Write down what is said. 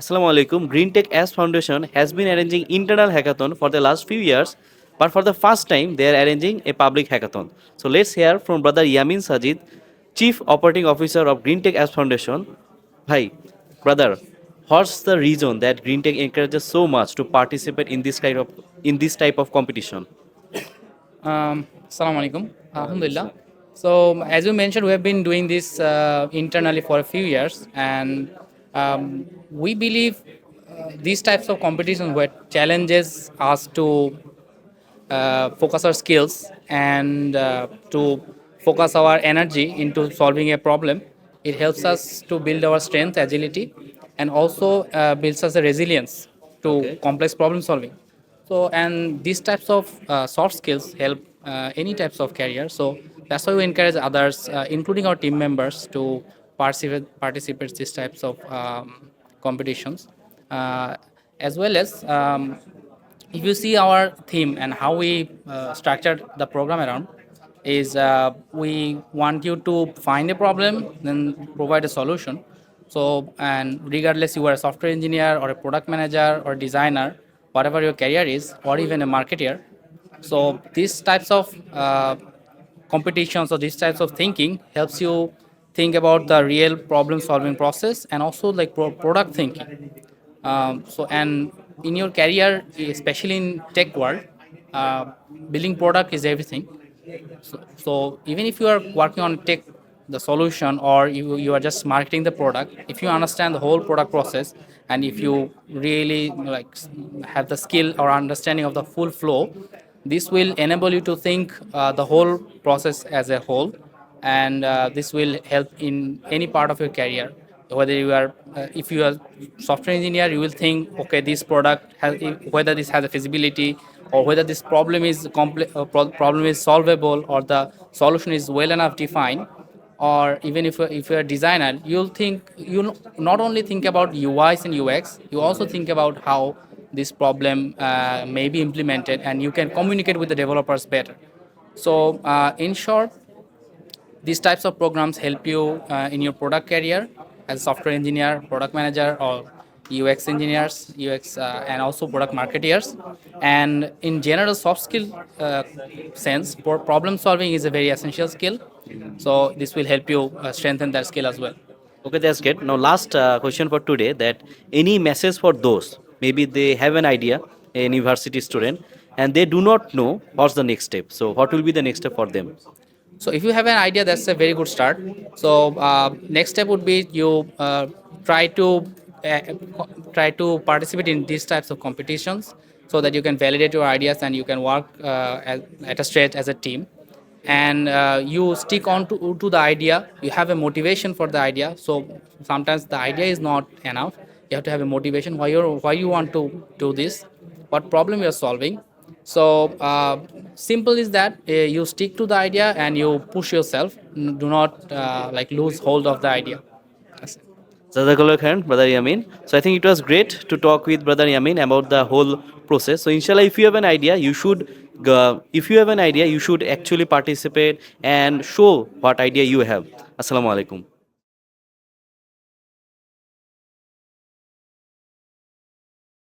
Assalamu alaikum. Greentech Apps Foundation has been arranging internal hackathon for the last few years, but for the first time they are arranging a public hackathon. So let's hear from brother Yemin Sajid, Chief Operating Officer of Greentech Apps Foundation. Hi, brother. What's the reason that Greentech encourages so much to participate in this type of competition? Assalamu alaikum. Alhamdulillah. So, as you mentioned, we have been doing this internally for a few years, and we believe these types of competitions where challenges us to focus our skills and to focus our energy into solving a problem. It helps us to build our strength, agility, and also builds us a resilience to Okay. complex problem solving. So, and these types of soft skills help any types of career. So that's why we encourage others, including our team members, to participate these types of competitions, uh, as well as if you see our theme and how we structured the program around is we want you to find a problem then provide a solution. So and regardless you are a software engineer or a product manager or designer, whatever your career is, or even a marketer, so these types of competitions or these types of thinking helps you think about the real problem solving process and also like product thinking. So and in your career, especially in tech world, uh, building product is everything. So even if you are working on tech, the solution, or you are just marketing the product, if you understand the whole product process and if you really like have the skill or understanding of the full flow, this will enable you to think the whole process as a whole, and this will help in any part of your career. Whether you are if you are software engineer, you will think, okay, this product has, whether this has a feasibility or whether this problem is problem is solvable or the solution is well enough defined. Or even if you're a designer, you'll not only think about UIs and UX, you also think about how this problem may be implemented, and you can communicate with the developers better. So in short, these types of programs help you in your product career as a software engineer, product manager, or UX engineers, UX, and also product marketeers. And in general soft skill sense, problem solving is a very essential skill. So this will help you strengthen that skill as well. Okay, that's great. Now, last question for today: that any message for those maybe they have an idea, a university student, and they do not know what's the next step. So, what will be the next step for them? So if you have an idea, that's a very good start. So next step would be you try to uh, try to participate in these types of competitions so that you can validate your ideas and you can work at a stretch as a team. And you stick on to the idea. You have a motivation for the idea. So sometimes the idea is not enough. You have to have a motivation why you want to do this, what problem you're solving. So simple is that you stick to the idea and you push yourself. Do not like lose hold of the idea. That's it. Jazakallah khair, brother Yamin. So I think it was great to talk with brother Yamin about the whole process. So inshallah, if you have an idea, you should actually participate and show what idea you have. Assalamu alaikum.